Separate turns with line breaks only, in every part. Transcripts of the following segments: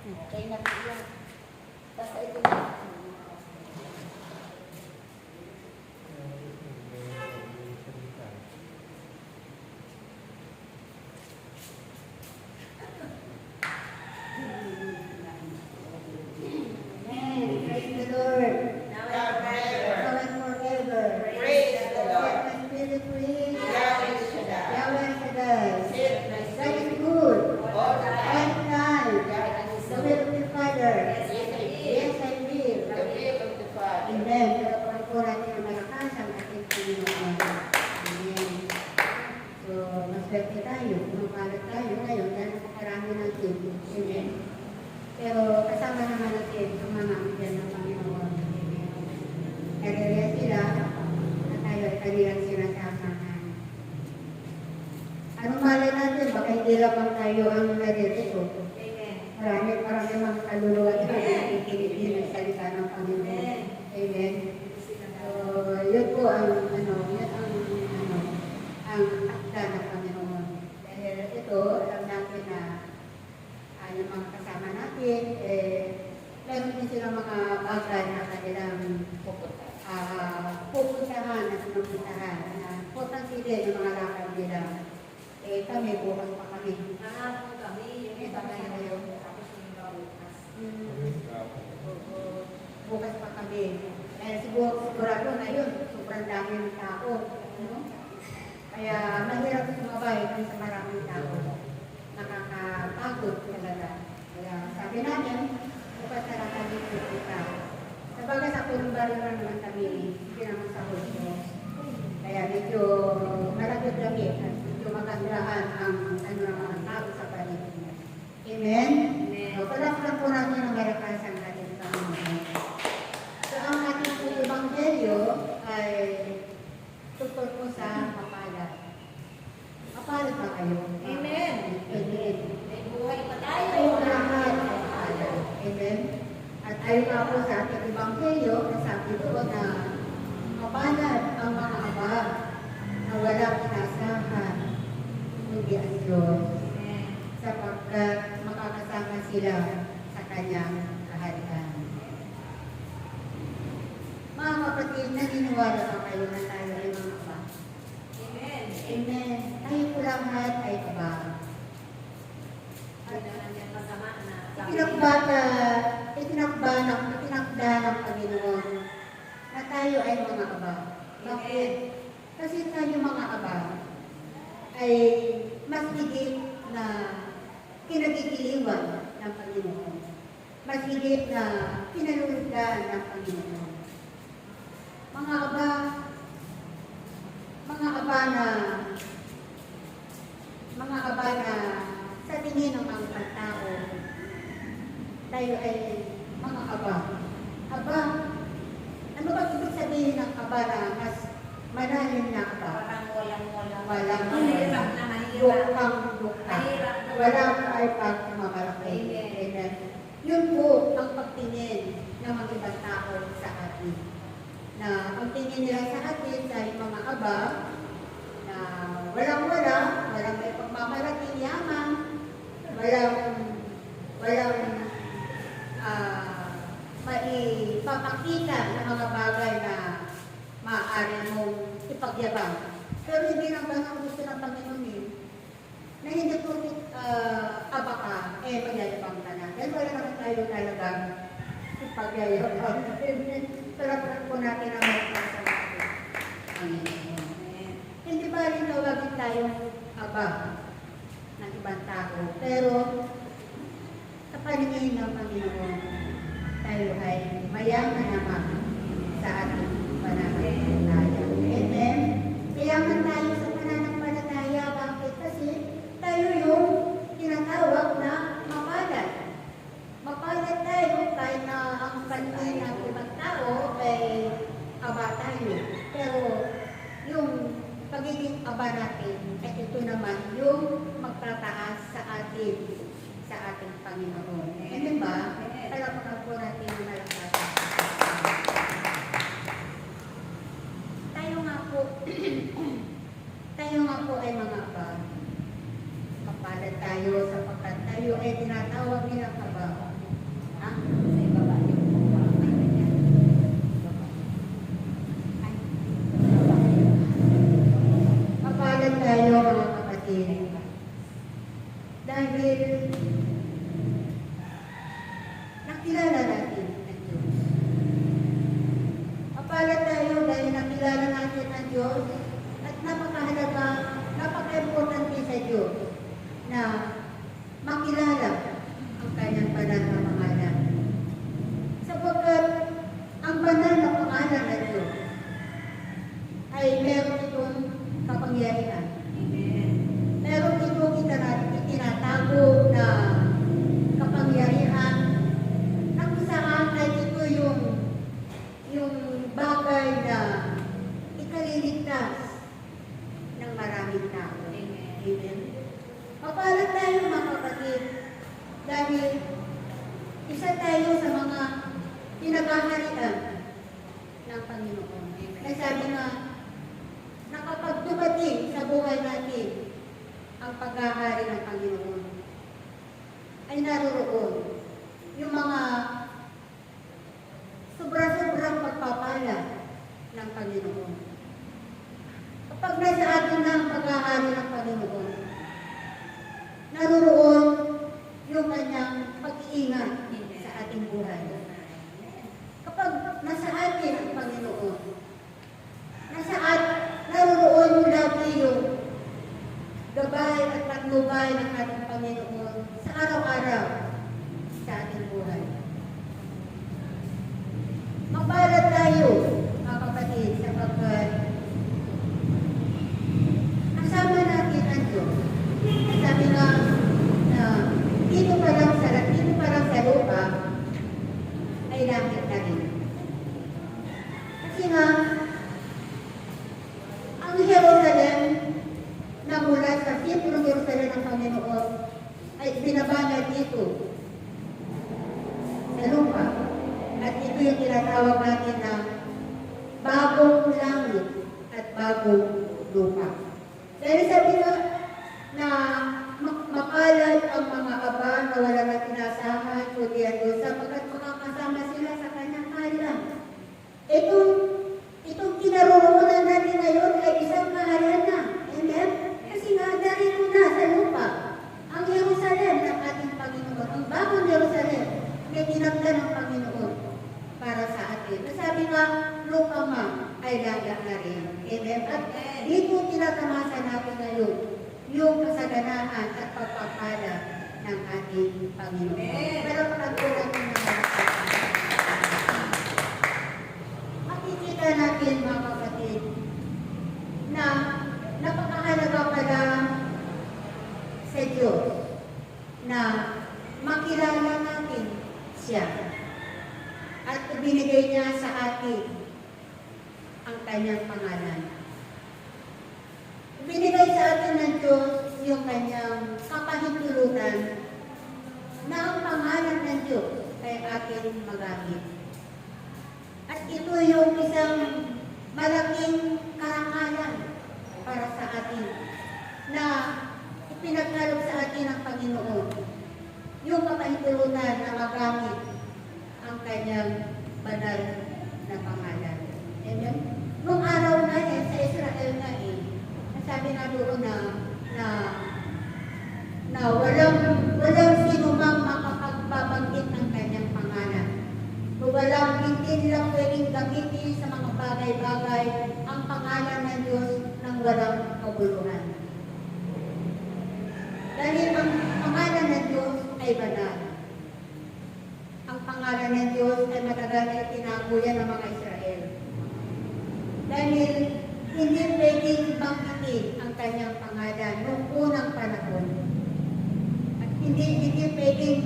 Okay na po yan. Basta ito na. Pero kasama naman natin ang mga bigyan ng Panginoon. Kaya sila na tayo ay kanilang sinasamahan. Anong malay natin? Baka hindi lamang tayo ang narito. Marami mga kaluluwa na nakikinig din ang salita ng Panginoon. Amen. So, yun po ang akda ng Panginoon. Dahil ito, alam natin na yung mga kasama natin, meron din silang mga bagay na kanilang pupuntahan at pinupuntahan. Importante din yung mga lakad nila. Kami, bukas pa kami. Bukas pa kami. Sigurado na yun, sobrang dami ng tao. Kaya mahirap sumabay sa maraming tao. Nakakapagod talaga. Kaya sabi namin, bukas na lang kami pupunta. Sabagay sa Pulumbario naman kami, hindi naman sa Hulso. Kaya medyo malapit-lapit at medyo magandaan ang mga tao sa paligid. Amen? So, palakpan po natin ang malakasan natin sa mga. So, ang ating Ebanghelyo ay tungkol po sa kapalad. Kapalad ba kayo?
Amen.
Amen.
May buhay pa tayo.
Tayo lahat ay kapalad. Amen. At ayon nga po sa ating Ebanghelyo, nasabi doon na kapalad ang mga aba na walang inasahan kundi ang Diyos sapagkat makakasama sila sa kanyang kaharian. Mga kapatid, naniniwala pa kayo na tayo ay mga aba?
Amen.
Amen. Tayo po lahat ay aba. Itinakda ng Panginoon na tayo ay mga aba. Bakit? Kasi tayo mga aba ay mas higit na kinagigiliwan ng Panginoon. Mas higit na pinalulugdan ng Panginoon. Mga aba na sa tingin ng mga tao, tayo ay mga aba. Aba, ano ba ibig sabihin ng aba na mas malalim na aba? Walang walang ay pagmamalaki. Amen. Yun po ang pagtingin ng mga ibang tao sa atin. Na ang tingin nila sa atin ay mga aba na walang may pagmamalaki yaman, walang maipapakita ng mga bagay na maaari mong ipagyabang. Pero hindi naman ang gusto ng Panginoon na hindi po aba ka, magyayabang ka na. Dahil wala naman tayo talagang ipagyayabang. Sarap po natin ang mga sa Panginoon. Hindi ba rin tawagin tayong aba ng ibang tao? Pero sa paningin ng Panginoon, tayo ay mayaman naman sa ating pananampalataya. Amen? Mayaman tayo sa pananampalataya. Bakit? Kasi tayo yung tinatawag na mapalad. Mapalad tayo kahit na ang paningin ng ibang tao ay aba tayo. Pero yung pagiging aba natin ay ito naman yung magtataas sa ating Panginoon. Amen ba? Palapakan po natin yung malakas. Tayo nga po ay mga aba. Kapalad tayo sapagkat tayo ay tinatawag nilang aba. dahil nakilala natin ang Diyos. Mapalad tayo dahil nakilala natin ang Diyos at napakahalaga, napaka-importante sa Diyos na makilala ang kanyang banal na pangalan. Sapagkat ang banal na pangalan ng Diyos ay meron itong kapangyarihan.
Amen.
Meron itong itinatago na kapangyarihan na kung saan ay ito yung bagay na ikaliligtas ng maraming tao. Amen. Mapalad tayo mga kapatid dahil isa tayo sa mga pinagaharian ng Panginoon. Nasabi nga na kapag dumating sa buhay natin ang paghahari ng Panginoon, ay naroroon yung mga sobra-sobrang pagpapala ng Panginoon. Kapag nasa atin na ang paghahari ng Panginoon, naroroon yung kanyang pag-iingat sa ating buhay. Kapag nasa atin ang Panginoon, naroroon yung lagi yung gabay at pagnubay ng ating Panginoon sa araw-araw sa ating buhay. Mapalad tayo, mga kapatid, sapagkat kasama natin ang Diyos. Sabi nga na dito pa lang sa lupa ay langit na rin. Kasi nga, ang Jerusalem na mula sa Templong Jerusalem ng Panginoon ay binabanat dito sa lupa. At ito yung tinatawag natin na bagong langit at bagong lupa. Dahil sabi nga na mapalad ang mga aba na wala na tinasahan o Diyos sapagkat makakasama sila sa kanyang kaharian. Itong kinaroroonan natin ngayon ay isang kaharian na. Amen? Kasi nga darito na sa lupa ang Jerusalem ng ating Panginoon. Ang bagong Jerusalem na tinagda ng Panginoon para sa atin. Nasabi nga, lupa nga ay laga na rin. Amen? At dito tinatamasa natin ngayon yung kasaganahan at pagpapala ng ating Panginoon. Pero pagkulang ng makikita natin mga kapatid na napakahalaga pala sa Diyos na makilala natin siya at ibinigay niya sa atin ang kanyang pangalan. Ibinigay sa atin ng Diyos yung kanyang kapahintulutan na ang pangalan ng Diyos ay ating magamit. At ito yung isang malaking karangalan para sa atin na ipinagkaloob sa atin ng Panginoon. Yung kapahintulutan na magamit ang kanyang banal na pangalan. Amen? Nung araw na sa Israel na sabi nga doon na walang sino mang makapagbabanggit ng kanyang pangalan. Hindi lang pwedeng gamitin sa mga bagay-bagay ang pangalan ng Diyos ng walang kabuluhan. Dahil ang pangalan ng Diyos ay banal. Ang pangalan ng Diyos ay matagal na itinago yan ng mga Israel. Dahil hindi pwedeng banggitin ang kanyang pangalan noong unang panahon. At hindi pwedeng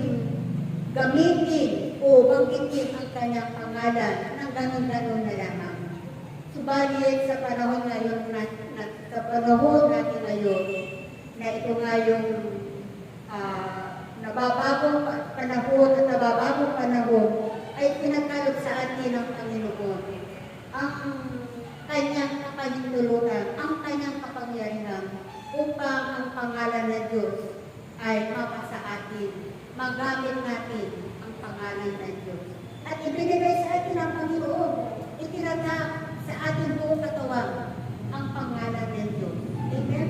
gamitin o banggitin ang kanyang pangalan ng ganun-ganun na lamang. Subalit sa panahon ngayon sa panahon natin ngayon, na ito nga yung nababagong panahon ay pinagkaloob sa atin ng Panginoon ang kanyang kapahintulutan, ang kanyang kapangyarihan upang ang pangalan ng Diyos ay mapasa atin, magamit natin ang pangalan ng Diyos. At ibinigay sa atin ang Panginoon, itinatag sa ating buong katawan ang pangalan ng Diyos. Amen?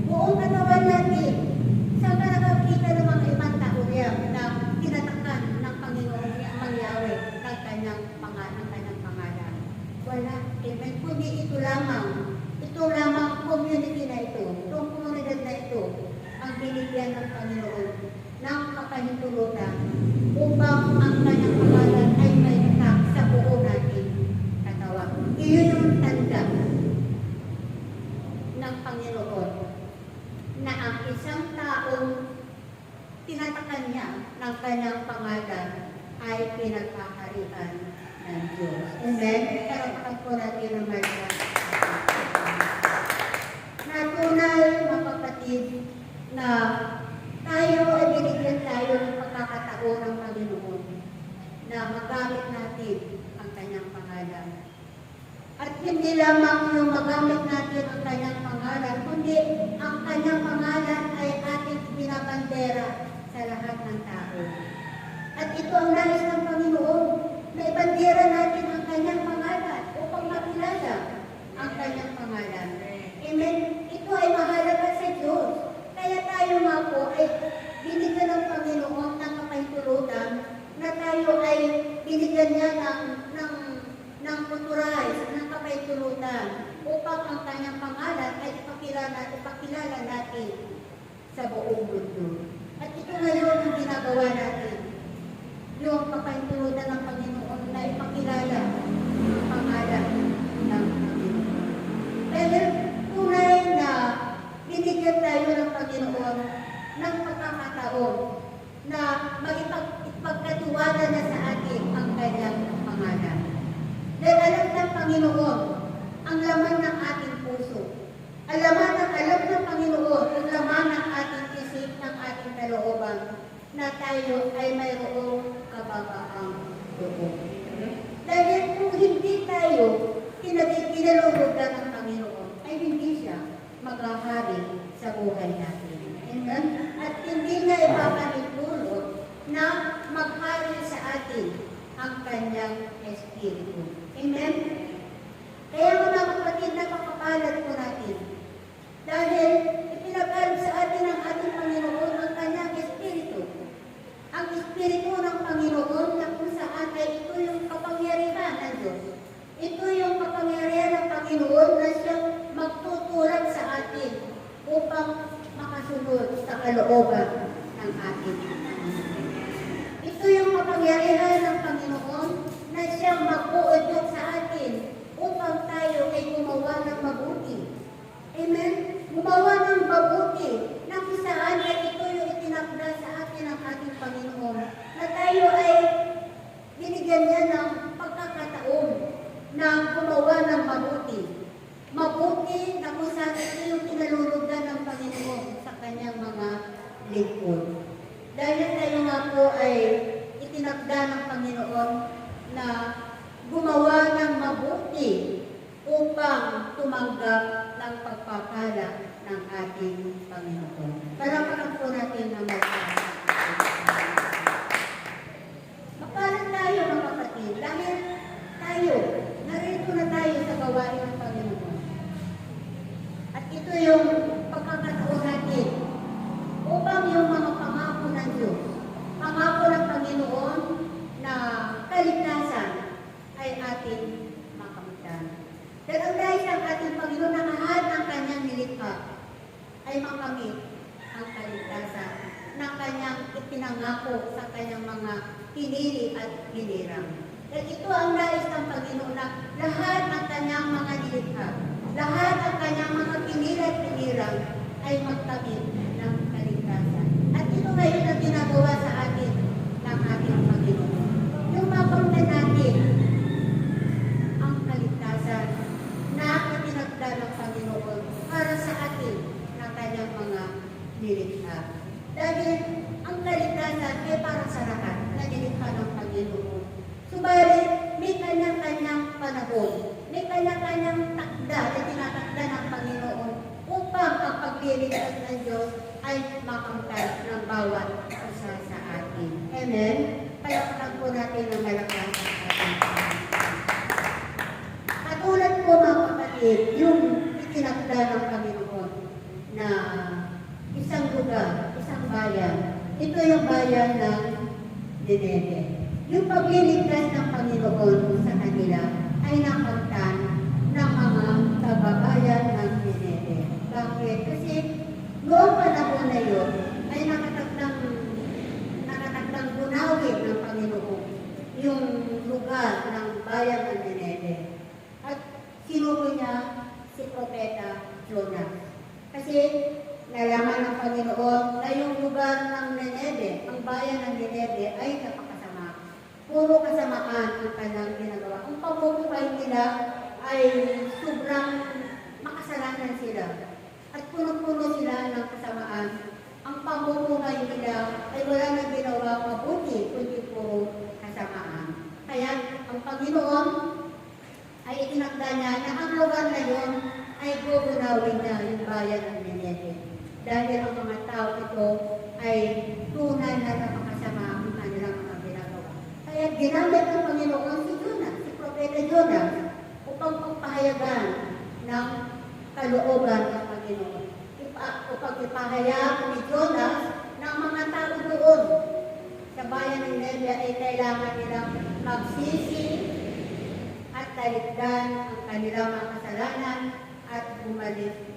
Buong katawan natin, sa nakakita ng mga kapahintulutan upang ang kanyang pangalan ay may itak sa buo nating katawan. Iyon yung tanda ng Panginoon na ang isang taong tinatakan niya ng kanyang pangalan ay pinagkakarian ng Diyos. Amen? Karapatan po natin ang mga natunay, mga kapatid, na tayo ay binigyan tayo ng pagkakataon ng Panginoon na magamit natin ang kanyang pangalan. At hindi lamang yung magamit natin ang kanyang pangalan, kundi ang kanyang pangalan ay ating binabandera sa lahat ng tao. At ito ang nais ng Panginoon, na ibandera natin ang kanyang pangalan upang makilala ang kanyang pangalan. Amen? Ito ay mahalaga sa Diyos. Kaya tayo nga po ay binigyan ng Panginoon ng kapahintulutan na tayo ay binigyan niya ng authorize, ng kapahintulutan upang ang kanyang pangalan ay ipakilala natin sa buong mundo. At ito ngayon ang ginagawa natin. Yung kapahintulutan ng Panginoon na ipakilala ang pangalan ng Panginoon. Dahil tunay na binigyan tayo ng Panginoon ng pagkakataon na magpagkatiwala na sa atin ang kanyang pangalan. Dahil alam ng Panginoon ang laman ng ating puso. Alam ng Panginoon ang laman ng ating isip, ng ating kalooban, na tayo ay mayroong kababaang loob. Dahil kung hindi tayo kinalulugan ng Panginoon, ay hindi siya maghahari sa buhay natin. Amen? At hindi niya ipapahintulot na maghari sa atin ang kanyang Espiritu. Amen? Kaya mga kapatid, napakapalad po natin. Dahil ipinag-alog sa atin ng ating Panginoon ang kanyang Espiritu. Ang Espiritu ng Panginoon na kung saan ay ito yung kapangyarihan ng Diyos. Ito yung kapangyarihan ng Panginoon na siyang magtutulak sa atin upang makasunod sa kalooban ng ating Panginoon. Ito yung kapangyarihan ng Panginoon na siyang mag-uudyok sa atin upang tayo ay gumawa ng mabuti. Amen? Gumawa ng mabuti na kung saan ay ito yung itinakda sa atin ng ating Panginoon na tayo ay binigyan niya ng pagkakataon na gumawa ng mabuti. Mabuti na kung saan ito yung kinalulugan ng Panginoon sa kanyang mga lingkod. Dahil tayo nga po ay itinakda ng Panginoon na gumawa ng mabuti upang tumanggap ng pagpapala ng ating Panginoon. Palakpakan po natin ang magpapala. Mapalan tayo mga kapatid, dahil tayo, narito na tayo sa gawain ng Panginoon. At ito yung pagkakataon natin upang yung mga pangako ng Diyos, pangako ng Panginoon na kaligtasan ay ating makamtan. Dahil ang dahil ng ating Panginoon na lahat ng kanyang nilikha ay makamit ang kaligtasan na kanyang ipinangako sa kanyang mga pinili at hinirang. Dahil ito ang nais ng Panginoon na lahat ng kanyang mga nilikha, lahat ng kanyang mga pinili at hinirang ay magkamit ng kaligtasan. At ito ngayon ang ginagawa sa atin ng ating Panginoon. Yung makamtan natin ang kaligtasan na itinagda ng Panginoon para sa atin ng kanyang mga nilikha. Dahil ang kaligtasan ay para sa lahat na nilikha ng Panginoon. Subalit, may kanyang-kanyang panahon, may kanyang-kanyang takda na tinatakda ng Panginoon upang ang pagliligtas ng Diyos ay makamtan ng bawat isa sa atin. Amen? Palakpakan po natin ang malakas sa ating Panginoon. Katulad po mga kapatid, yung itinakda ng Panginoon na isang lugar, isang bayan. Ito yung bayan ng Nineve. Yung pagliligtas ng Panginoon sa kanila ay nakamtan ng mga kababayan ng Nineve. Bakit? Kasi noong panahon na yun ay bayan ng Nineve. At sinuko niya si Propeta Jonas. Kasi nalaman ng Panginoon na yung lugar ng Nineve, ang bayan ng Nineve ay napakasama. Puro kasamaan ang kanyang ginagawa. Ang pamumuhay nila ay sobrang makasalanan sila. At puno-puno sila ng kasamaan. Ang pamumuhay nila ay wala nang ginawa mabuti, kundi puro kasamaan. Kaya ang Panginoon ay itinakda niya na ang lugar na yun ay gugunawin niya yung bayan ng Nineve. Dahil ang mga tao ito ay tunay na napakasama ang kanilang mga ginagawa. Kaya ginamit ng Panginoon si Jonas, si Propeta Jonas, upang pagpahayagan ng kalooban ng Panginoon. Upang ipahayag ni Jonas ng mga tao doon sa bayan ng Nineve ay kailangan nilang magsisi at talikdan ang kanilang mga kasalanan at bumalik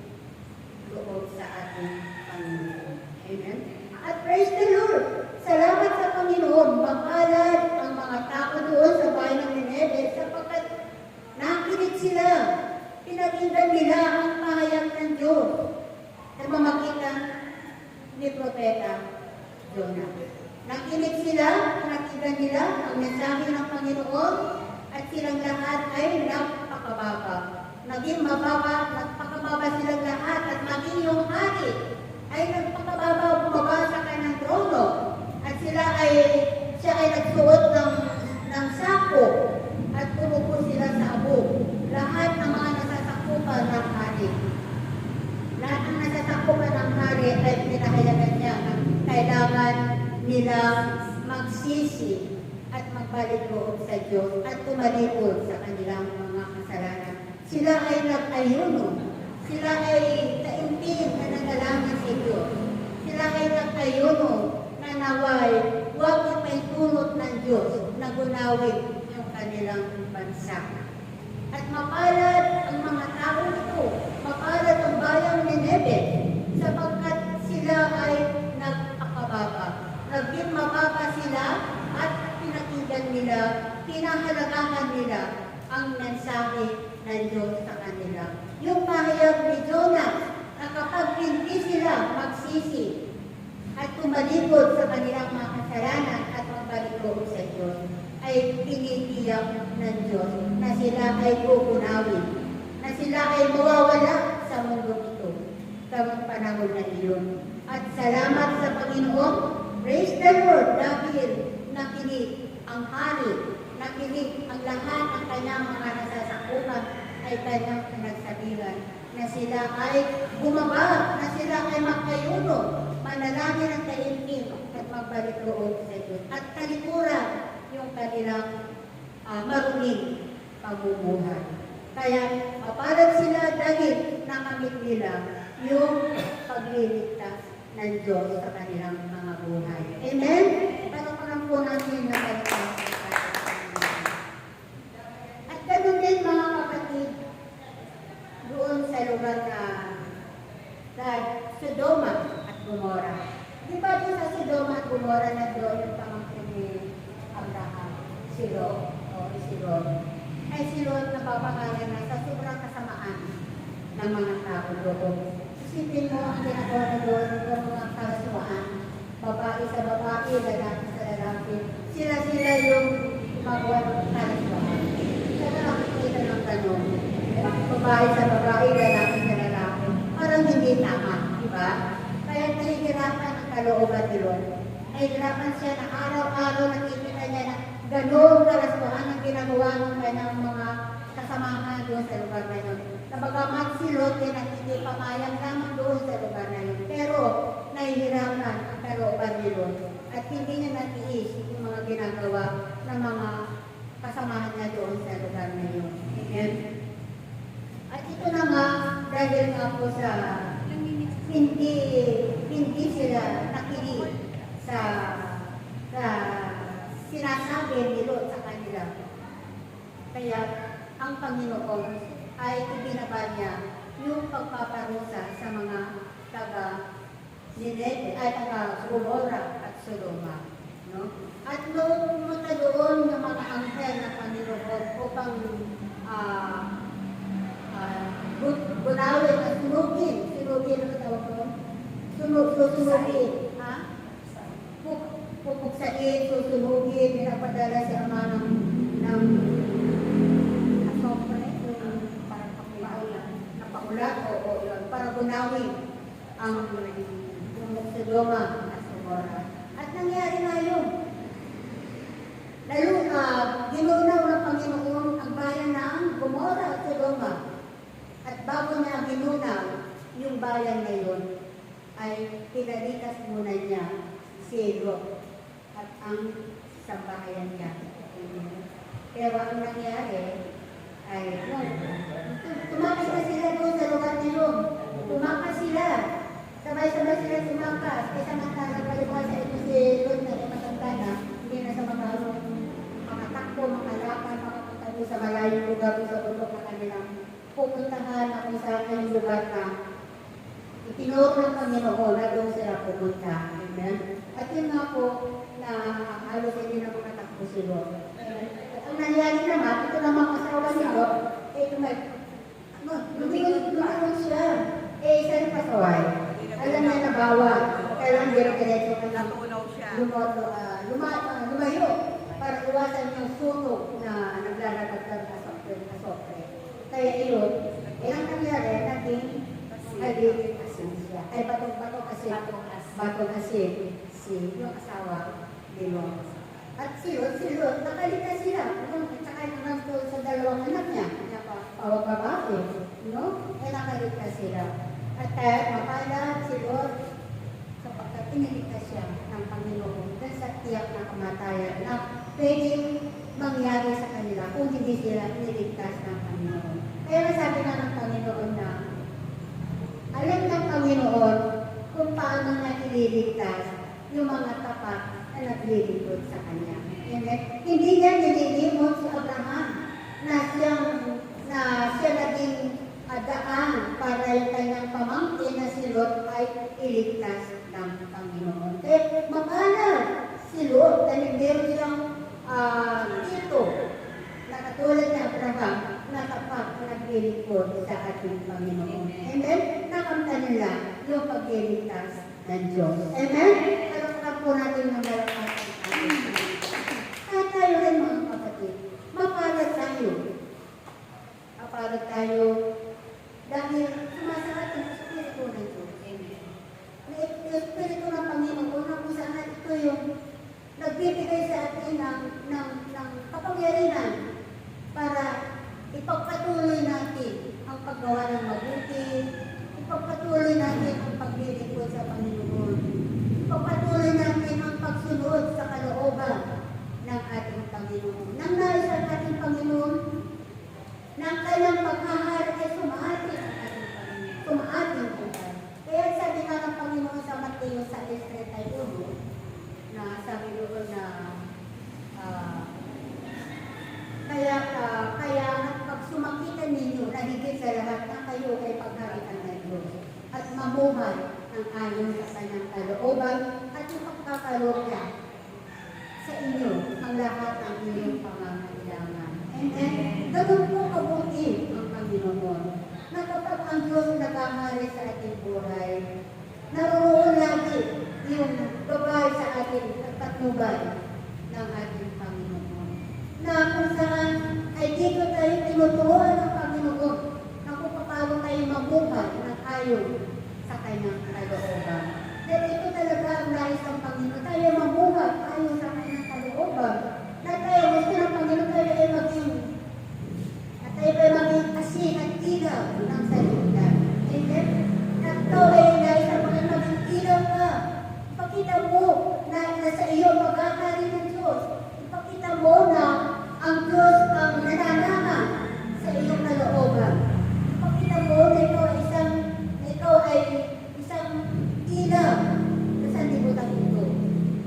loob sa ating Panginoon. Amen? At praise the Lord! Salamat sa Panginoon, mapalad ang mga tao doon sa bayan ng Nineve sapagkat nakinig sila, pinakinggan nila ang pahayag ng Diyos sa pamamagitan ni Propeta Jonas. Nakinig sila, pinakinggan nila ang mensahe ng Panginoon at silang lahat ay napakababa. Naging mababa, nagpakababa silang lahat at maging yung hari ay nagpakababa, bumaba sa kanyang trono at siya ay nagsuot ng sako at pumupo sila sa abo. Lahat ng mga nasasakupan ng hari. Lahat ng nasasakupan ng hari ay pinahayagan niya na kailangan nilang magsisi at magbalik loob sa Diyos at tumalikod sa kanilang mga kasalanan. Sila ay nag-ayuno. Sila ay taimtim na nanalangin sa Diyos. Sila ay nag-ayuno na naway huwag ipaitulot ng Diyos na gunawin yung kanilang bansa. At mapalad ang mga tao nito, mapalad ang bayang Nineve, sapagkat sila ay nagpakababa. Naging mababa sila at pinakinggan nila, pinahalagahan nila ang mensahe ng Diyos sa kanila. Yung pahayag ni Jonas na kapag hindi sila magsisi at tumalikod sa kanilang mga kasalanan at magbalik loob sa Diyos, ay tinitiyak ng Diyos na sila ay kukunawin, na sila ay mawawala sa mundo ito sa panahon na iyon. At salamat sa Panginoon, praise the Lord, dahil nakinig ang hari, nakinig ang lahat ng kanyang mga nasasakupan ay kanyang pinagsabihan na sila ay bumaba, na sila ay magkayuno, manalangin ng taimtim at magbalik loob sa Diyos at talikuran yung kanilang maruming pamumuhay. Kaya mapalad sila dahil nakamit nila yung pagliligtas ng Diyos sa kanilang mga buhay. Amen? Pagkakulang po natin na pagkakas. At ganoon din mga kapatid, doon sa lugar na sa Sodoma at Gomora. Di ba doon sa Sodoma at Gomora na doon yung pamangkin ni Abraham? Si Lot. Ay si Lot napapangalan na sa sobrang kasamaan ng mga tao doon. Isipin mo ang ginagawa na doon ng mga kasuhaan. Babae sa babae, lalaki sa lalaki. Sila yung gumagawa ng kasuhaan. Kaya nakikita ng tanong. Babae sa babae, lalaki sa lalaki. Parang hindi tama, di ba? Kaya nahihirapan ang kalooban ni Lot. Nahihirapan siya na araw-araw nakikita niya na gano'n kalaswahan ang ginagawa ng kanyang mga kasamahan doon sa lugar na yun. Nabagamat si Lot ay nakikipamayang lamang doon sa lugar na yun. Pero nahihirapan ang kalooban ni Lot at hindi niya natiis yung mga ginagawa ng mga kasamahan niya doon sa lugar na yun. Amen? At ito na nga, dahil nga po sa hindi sila nakinig sa sinasabi ni Lot sa kanila. Kaya ang Panginoon ay ibinaba niya yung pagpaparusa sa mga taga-Nineve ay taga-Gomora at Sodoma. No? At nung pumunta doon ng mga anghel ng Panginoon upang upang gunawin at sunugin ang tawag ko? Sunugin. Ha? Pupuksain, susunugin, pinapadala si Ama ng asopre, parang napakulat, o yun, para gunawin ang Sodoma at Gomorrah. At nangyari nga yun. Lalo ginunaw ng Panginoon ang bayan ng Gomorrah at Sodoma. At bago niya ginunaw yung bayan na yun, ay pinalitas muna niya si Lot at ang sambahayan niya. Pero ang nangyari ay, tumakas na sila doon sa lugar ni Lot. Tumakas sila. Sabay-sabay sila tumakas. Kaya samantala palibas sa ito si Lot na matanda na, hindi na sa makatakbo, makalapan, makapunta doon sa malayong lugar doon sa bundok na kanilang pupuntahan na kung saan yung lugar na itinuro ng Panginoon na doon sila pupunta. Amen? At yun nga po na halos hindi na makatakbo si Lot. Ang nangyari naman, ito naman asawa ni Lot, lumingon siya. Isa yung pasaway. Alam niya na bawal. Kailangan dire-diretso ka na lumayo para iwasan yung sunog na naglalagagdag na sopre. Kaya iyon, ang nangyari, naging asin siya. Ay, batong asin si yung asawa ni Lot. At si Lot, nakalitas sila. At saka naman sa dalawang anak niya, pawag babae, no? Nakalitas sila. At mapala si Lot sapagkat iniligtas siya ng Panginoon dahil sa tiyak na kamatayan na pwedeng mangyari sa kanila kung hindi sila iniligtas ng Panginoon. Kaya sabi nga ng Panginoon na alam ng Panginoon kung paano niya ililigtas yung mga tapat na naglilingkod sa Kanya. Hindi niya nililimot si Abraham na siya naging daan para yung kanyang pamangkin na si Lot ay iligtas ng Panginoon. Kaya mapalad si Lot dahil meron siyang ito na katulad ni Abraham na tapat na naglilingkod sa ating Panginoon. Amen? Nakamta nila yung pagliligtas ng Diyos. Amen? Alakpan po natin ng malakatan. Kaya tayo rin mga kapatid, mapalad tayo. Mapalad tayo dahil sumasahat ang Espiritu ng Diyos. Ang Espiritu ng Panginoon na kung saan ito yung nagbibigay sa atin ng kapangyarihan para ipagpatuloy natin ang paggawa ng mabuti, ipagpatuloy natin ang paglilingkod sa Panginoon, ipagpatuloy natin ang pagsunod sa kalooban ng ating Panginoon. Nang nais ang ating Panginoon, ng kanyang paghahari ay sumaating ang ating Panginoon. Sumaating po tayo. Kaya sabi nga ng Panginoon sa Mateo 6:31 na sabi doon na kaya pag sumakitan ninyo na higit sa lahat na kayo ay pagharian ng Diyos at mamuhay ang ayon sa kanyang kalooban at yung pagkakaloob niya sa inyo ang lahat ng inyong pangangailangan. And ganun po kabuti ang Panginoon na kapag ang Diyos nagkahari sa ating buhay, naroon lagi yung gabay sa ating patnubay ng ating Panginoon. Na kung saan ay dito tayo tinuturuan ng Panginoon na kung paano tayo mabuhay ng ayon sa kanyang kalooban. Dahil ito talaga ang nais ng Panginoon. Tayo mabuhay ayon sa kanyang kalooban. Na tayo gusto ng Panginoon tayo ay maging asin at ilaw ng salita. Amen? At ito ay nais ng Panginoon maging ilaw ka. Ipakita mo na sa iyo pag-ahari ng Diyos. Ipakita mo na ang Diyos ang nananahan sa iyong kalooban. Ipakita mo na ikaw ay isang ilaw na sa libutan ito.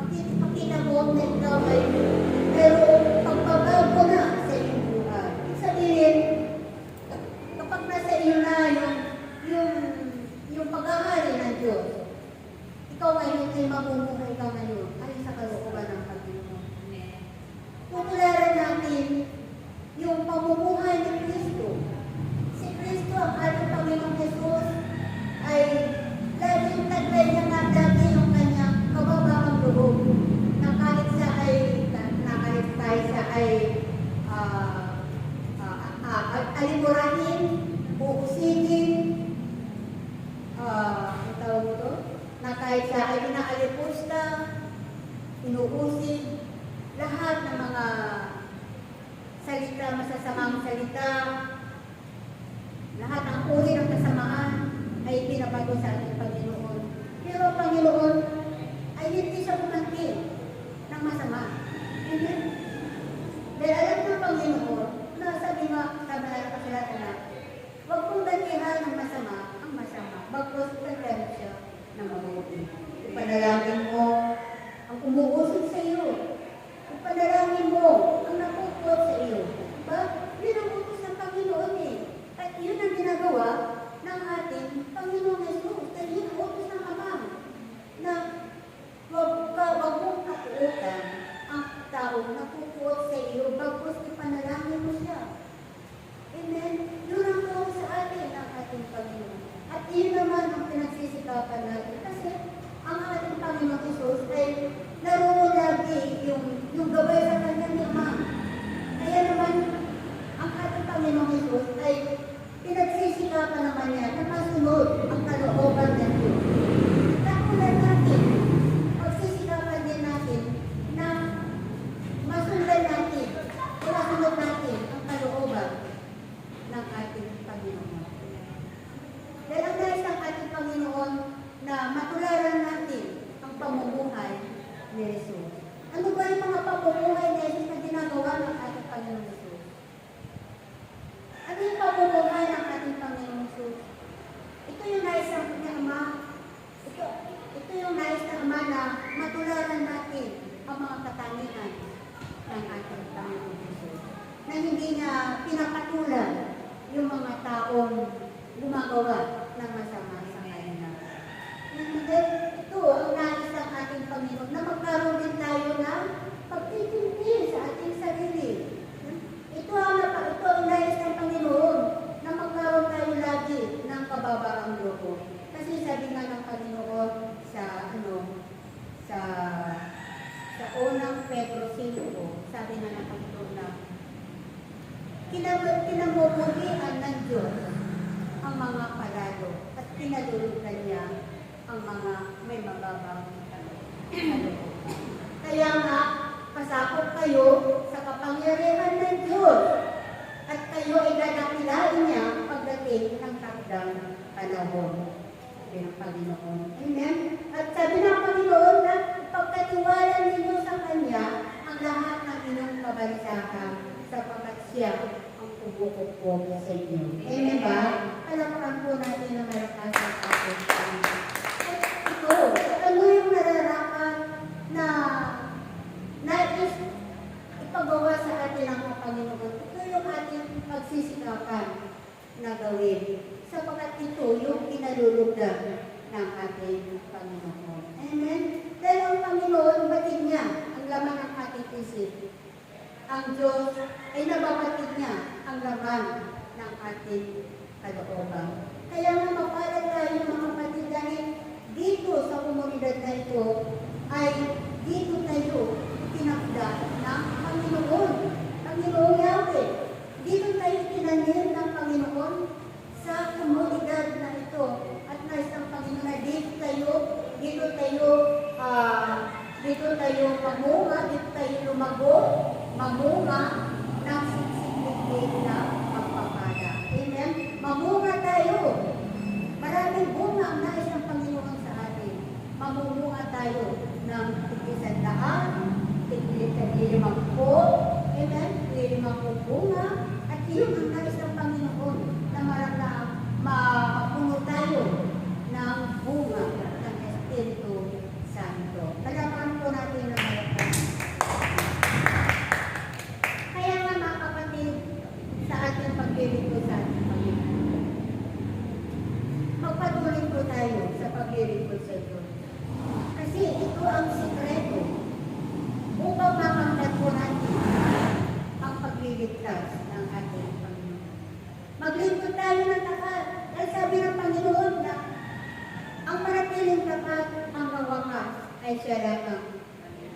Ipakita mo na ikaw ay mayroong pagbabago na sa iyong buhay. Ibig sabihin, kapag nasa iyo na yung pag-ahari ng Diyos, ikaw ay hindi mamumuhay ka ngayon ayon sa kalooban ng Panginoon. Tutularan natin yung lahat ng mga salita, masasamang salita, lahat ng uri ng kasamaan ay pinabago sa ating Panginoon. Pero ang Panginoon ay hindi siya bumanti ng masama. Amen? Dahil alam ng Panginoon na sabi nga sa Banal na Kasulatan na huwag kong gantihan ng masama ang masama. Bagkus gantihan siya ng mabuti. Ipanalangin mo ang umuusig sa iyo. Ipanalangin mo ang napupot sa iyo. Diba? Yun ang utos ng Panginoon eh. At yun ang ginagawa ng ating Panginoon Jesus. Dahil yun ang utos ng Ama. Na huwag mong kakuutan ang taong napupot sa iyo. Bagkus ipanalangin mo siya. Amen? Yun ang tawag sa atin ng ating Panginoon. At yun naman ang pinagsisikapan natin. Kasi ang ating Panginoon Jesus ay naroon lagi yung gabay sa kanya ni Ama. Kaya naman, ang ating Panginoon Jesus ay pinagsisikapan naman niya na masunod ang kalooban ng Diyos. Katulad natin, pagsisikapan din natin na masundan natin o masunod natin ang kalooban ng ating Panginoon. Dahil ang nais ng ating Panginoon na matularan natin ang pamumuhay ni Jesus. Ano ba yung mga pamumuhay ni Jesus na ginagawa ng ating Panginoon Jesus? Ano yung pamumuhay ng ating Panginoon Jesus? Ito yung nais ng Ama. Ito yung nais ng Ama na matularan natin ang mga katangian ng ating Panginoon Jesus. Na hindi niya pinapatulan yung mga taong gumagawa ng masama sa kanya. Ito ang nais ng ating Panginoon na magkaroon din tayo ng pagtitimpi sa ating sarili. Ito ang nais ng Panginoon na magkaroon tayo lagi ng kababaang loob. Kasi sabi nga ng Panginoon sa unang Pedro 5, sabi nga ng Panginoon na kinamumuhian ng Diyos ang mga palalo at pinalulugan niya ang mga may mababang kaloob. Kaya nga, pasakop kayo sa kapangyarihan ng Diyos at kayo ay dadakilain niya pagdating ng takdang panahon. Sabi ng Panginoon. Amen? At sabi ng Panginoon na pagkatiwala ninyo sa Kanya ang lahat ng inyong kabansahan sapagkat siya ang pumukupok sa inyo. Amen ba? Palakpan po natin na malakas ang ating Panginoon. At ito, ano yung nararapat na nais ipagawa sa atin ang Panginoon? Ito yung ating pagsisikapan na gawin. Sapagkat ito yung kinalulugdan ng ating Panginoon. Amen? Dahil ang Panginoon, batid niya ang laman ng ating isip. Ang Diyos ay nababatid niya ang laman ng ating kalooban. Kaya nga mapalad tayo mga kapatid dahil dito sa komunidad na ito ay dito tayo tinakda ng Panginoon. Panginoon Yahweh. Dito tayo tinanim ng Panginoon sa komunidad na ito. At nais ng Panginoon na dito tayo mamunga, dito tayo lumago, mamunga ng siksik-lik na pagpapala. Amen? Mamunga tayo. Maraming bunga ang nais ng Panginoon sa atin. Mamunga tayo ng tig-100, tig-50, amen? tig-50 bunga. At yun ang nais ng Panginoon na mapuno tayo ng bunga ng Espiritu Santo. Palakpakan po natin ng malakas. Kaya nga mga kapatid, sa ating paglilingkod sa ating Panginoon, magpatuloy po tayo sa paglilingkod sa Diyos. Kasi ito ang sikreto upang makamtan po natin ang pagliligtas ng ating Panginoon. Maglingkod tayo ng tapat. Dahil sabi ng Panginoon na ang manatiling tapat hanggang wakas ay siya lang ang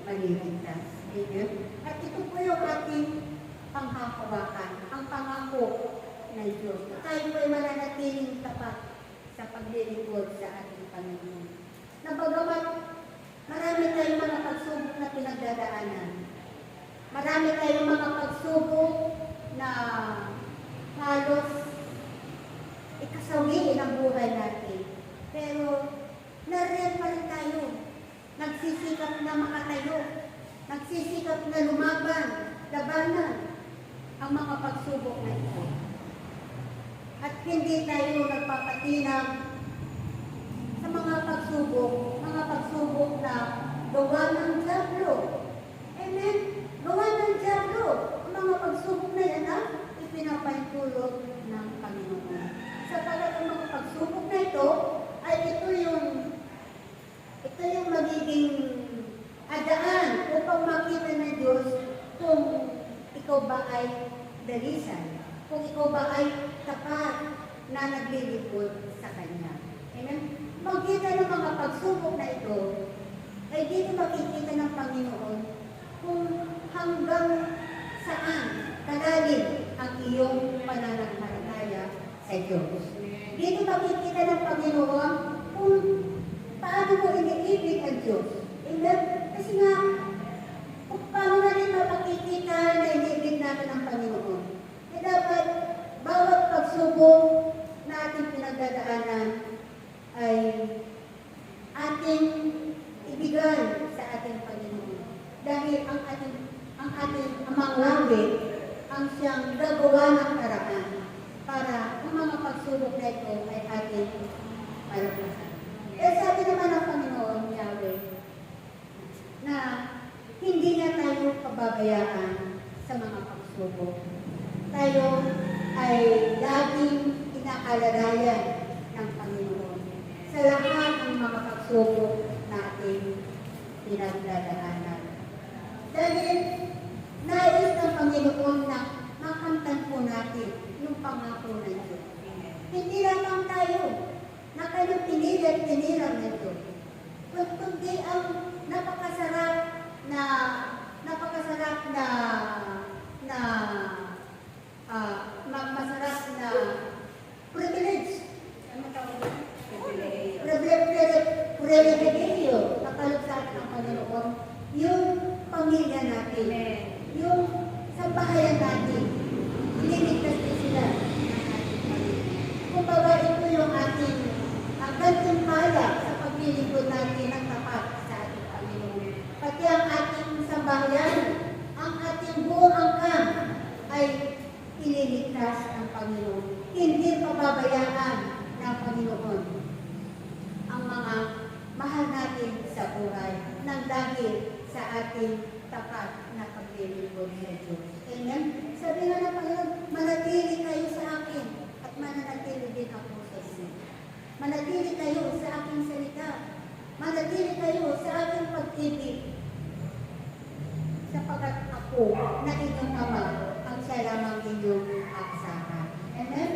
maliligtas. Amen? At ito po yung ating panghahawakan, ang pangako ng Diyos. Tayo po ay mananatiling tapat sa paglilingkod sa ating Panginoon. Na bagamat Marami tayong mga pagsubok na pinagdadaanan. Marami tayong mga pagsubok na halos ikasawiin ang buhay natin. Pero nariyan pa rin tayo. Nagsisikap na makatayo. Nagsisikap na labanan ang mga pagsubok na ito. At hindi tayo nagpapatinag sa mga pagsubok na gawa ng diablo. Amen? Gawa ng diablo. Ang mga pagsubok na yan ipinapahintulot ng Panginoon. Sapagkat ang mga pagsubok na ito ay ito yung magiging adaan upang makita ng Diyos kung ikaw ba ay dalisan, kung ikaw ba ay tapat na naglilingkod sa Kanya. Amen? Magkita ng mga pagsubok na ito, ay dito makikita ng Panginoon kung hanggang saan kalalim ang iyong pananampalataya sa Diyos. Dito makikita ng Panginoon kung paano mo iniibig ang Diyos. Amen? Kasi nga, kung paano natin mapakikita na iniibig natin ang Panginoon. Eh dapat, bawat pagsubok na ating pinagdadaanan ay ating ibigay sa ating Panginoon. Dahil ang ating amang langit ang siyang gagawa ng paraan para ang mga pagsubok na ito ay ating malampasan. Eh sabi naman ng Panginoon, Yahweh, na hindi niya tayo pababayaan sa mga pagsubok. Tayo ay laging inaalalayan ng Panginoon sa lahat ng mga pagsubok natin pinagdadaanan. Dahil nais ng Panginoon na makamtan po natin yung pangako ng Diyos. Hindi lamang tayo na kayo pinilang nito. Kundi ang napakasarap na masarap na privilege. Ano tawag ito? Privilegyo na kalugsan ng Panginoon. Yung pamilya natin, yung sambahayan natin, ililigtas din sila ng ating pamilya. Kung baga ito yung ating gantimpala sa paglilingkod natin ng tapat sa ating Panginoon. Pati ang ating sambahayan, ang ating buong angkan ay ililigtas ng Panginoon. Hindi pababayaan ng Panginoon ang mga mahal natin sa buhay nang dahil sa ating tapat na paglilingkod sa Diyos. Amen? Sabi nga ng Panginoon, manatili kayo sa akin at mananatili din ako sa inyo. Manatili kayo sa aking salita. Manatili kayo sa aking pag-ibig. Sapagkat ako na inyong Ama ang siya lamang inyong aksahan. Amen?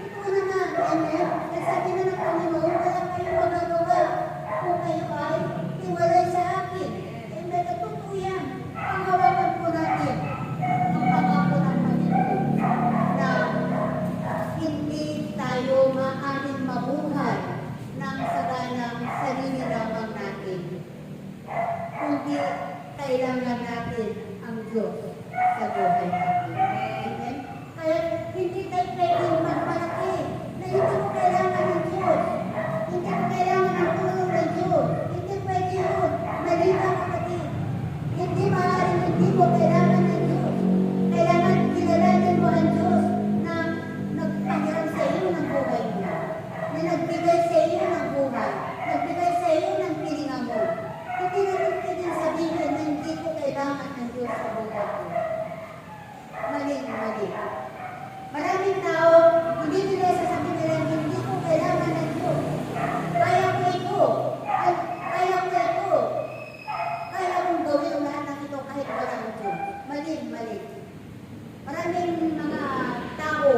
Ito na nga. Amen? Sabi na ng Panginoon, wala kayong magagawa kung kayo ay iwalay sa akin. Amen? At totoo yan. Panghawakan po natin ang pangako ng Panginoon na hindi tayo maaaring mabuhay ng saganang sarili lamang natin. Kundi kailangan natin ang Diyos sa buhay natin. Amen? Kaya hindi tayo pwedeng magmalaki na hindi mo kailangan ng Diyos. Hindi mo kailangan ng tulong ng Diyos. Hindi pwede yun. Malinaw kapatid. Hindi maaaring hindi mo kailangan ng Diyos. Kailangan kilalanin mo ang Diyos na nagpahiram sa iyo ng buhay mo. Na nagbigay sa iyo ng buhay. Nagbigay sa iyo ng pilinga mo. Hindi natin pwedeng sabihin na hindi ko kailangan ng Diyos sa buhay ko. Mali. Maraming tao, hindi nila sasabihin nila, hindi ko kailangan ng Diyos. Kaya ko ito. Kaya kong gawin ang lahat ng ito kahit wala ng Diyos. Mali. Maraming mga tao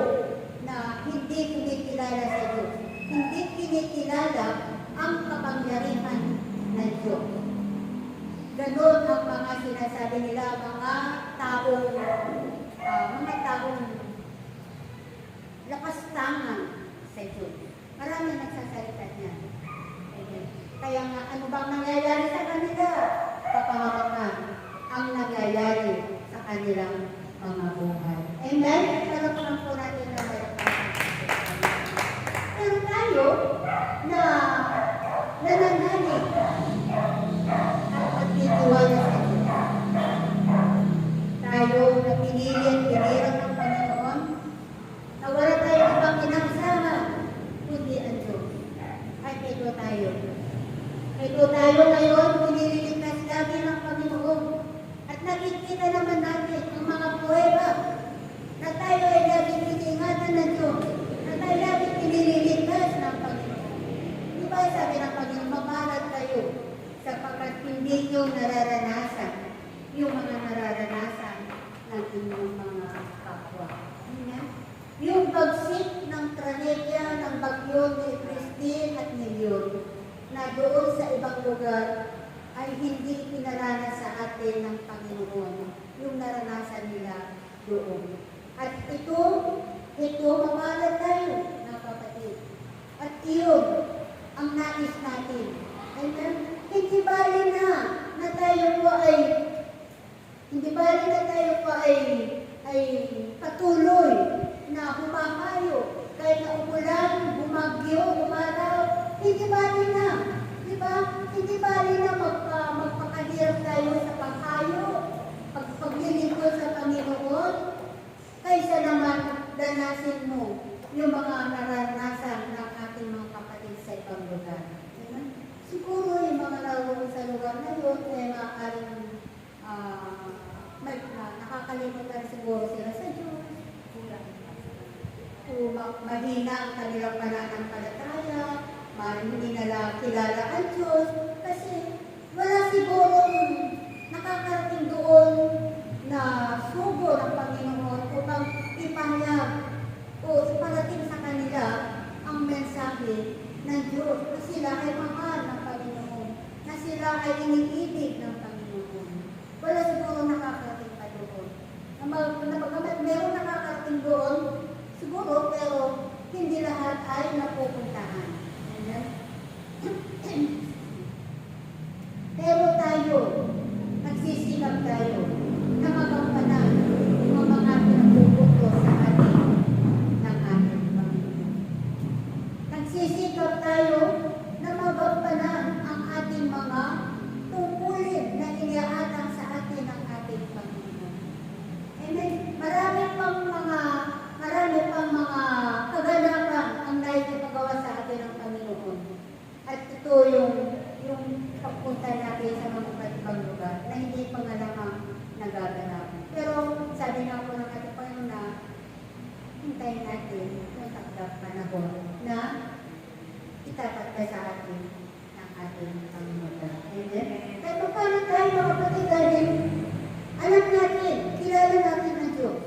na hindi kinikilala sa Diyos. Hindi kinikilala ang kapangyarihan ng Diyos. Ganon ang mga sinasabi nila, mga taong lakas tangan sa Diyos. Maraming nagsasalita niya. Kaya nga, ano bang nangyayari sa kanila? Kapahamakan ang nangyayari sa kanilang mga buhay. Amen? Pero po natin na mayroon pa. Pero tayo na nananalig at pagtitiwala sa Diyos. Tayo na pinirang ng Panginoon, na wala tayong ibang inaksama, kundi ang Diyos. Ay, ito tayo. Ito tayo ngayon, pinililigtas lagi ng Panginoon. At nakikita naman natin ang mga pruweba na tayo ay laging iniingatan ng Diyos, na tayo laging pinililigtas ng Panginoon. Diba sabi ng Panginoon, mamalat kayo sapagkat hindi nyo nararanasan yung mga nararanasan ng inyong mga kapwa. Amen? Yung bagsik ng trahedya ng bagyo ni Christine at ni Leon, na doon sa ibang lugar ay hindi pinaranas sa atin ng Panginoon yung naranasan nila doon. At ito, mamalat tayo, mga kapatid. At iyon ang nais natin. Amen? Hindi bali na tayo po ay patuloy na humamayo kahit na umulan, bumagyo, umaraw. Hindi bali na. Diba? Hindi bali na magpakahirap tayo sa paghayo, paglilingkod sa Panginoon, kaysa naman danasin mo yung mga naranasan ng ating mga kapatid sa ibang lugar. Diba? Siguro yung mga naroon sa lugar na yun ay maaaring nakakalimutan siguro sila sa Diyos. Mahina ang kanilang pananampalataya, hindi nila kilala ang Diyos, kasi wala sigurong nakakarating doon na sugo ng Panginoon upang ipahayag o iparating sa kanila ang mensahe ng Diyos na sila ay mahal ng Panginoon, na sila ay iniibig ng Panginoon. Wala siguro nakakarating pa doon. Meron nakakarating doon, siguro, pero hindi lahat ay napupuntahan. Amen? Pero tayo, nagsisikap tayo na magampanan ang mga pinapupunto sa atin ng ating Panginoon. Nagsisikap tayo na magampanan ang ating mga tungkulin na iniaatang sa atin ng ating Panginoon. Amen? Marami pang mga kaganapan ang naipagawa sa atin ng Panginoon. At ito yung pagpunta natin sa mga ibang lugar na hindi pa nga lamang nagaganap. Pero sabi nga po ng ating Panginoon na hintayin natin yung takdang panahon na itatakda sa atin ng ating Panginoon. Amen? Kaya paano tayo mga kapatid dahil alam natin, kilala natin ang Diyos.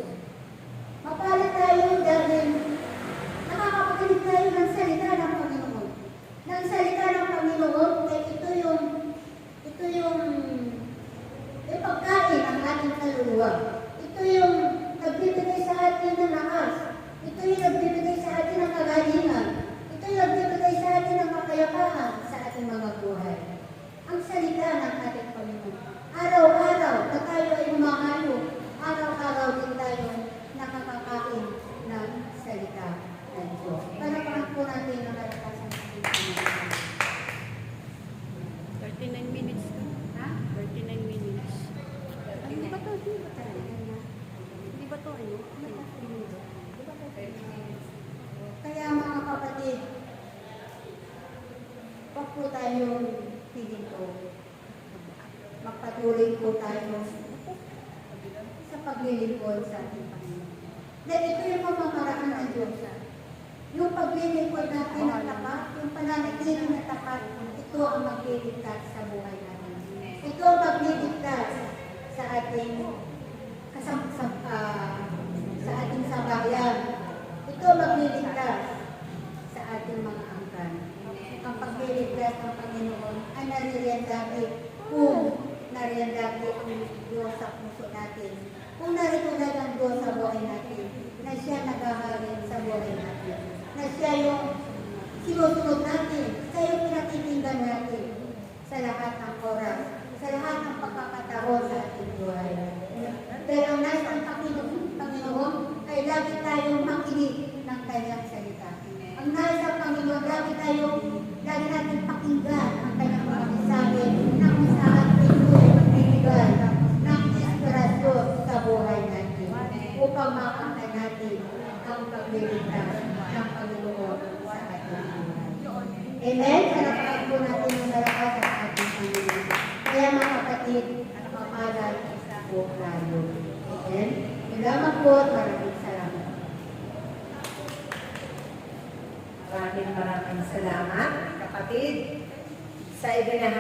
Mapala tayo dahil nakakapakinig tayo ng salita ng Panginoon. Ng salita ng Panginoon, kaya ito yung pagkain ng ating kaluluwa. Ito yung nagbibigay sa atin ng lakas. Ito yung nagbibigay sa atin ng kagalingan. Ito yung nagbibigay sa atin ng kapayapaan sa ating mga buhay. Ang salita ng ating Panginoon. Araw-araw na tayo ay humahayo, araw-araw din tayo nakakakain ng salita ng Diyos. Panapakan po natin ang kalakasan ng Panginoon.
39 minutes.
Ha?
39 minutes.
Hindi ba ito?
Hindi ba ito?
Kaya mga kapatid, wag po tayong pilinto. Magpatuloy po tayo sa paglilingkod sa ating Panginoon. Dahil ito yung pamamaraan ng Diyos. Yung paglilingkod natin ng tapat, yung pananatiling na tapat, ito ang magliligtas sa buhay natin. Ito ang magliligtas sa ating sa ating sabayan. Ito ang magliligtas sa ating mga angkan. Ang pagliligtas ng Panginoon ay naririyan dati kung nariyan dati ang Diyos sa puso natin. Kung narito na ang Diyos sa buhay natin, na siya naghahalin sa buhay natin. Na siya yung sinusunod natin sa kayo pinakikinggan natin sa lahat ng oras, sa lahat ng pagkakataon sa ating buhay. Dahil ang nais ng Panginoon ay lagi tayong makinig ng kanyang salita. Ang nais ng Panginoon, lagi natin pakinggan ang kanyang mga mensahe na kung saan ito ay magbibigay ng inspirasyon sa buhay natin upang makakita natin ang pagliligtas ng Panginoon sa ating buhay. Amen? Panapakan po natin ang malakas sa ating Panginoon. Kaya mga kapatid, mapalad po tayo. Amen? Salamat po at maraming salamat.
Maraming salamat, kapatid, sa ibinahan.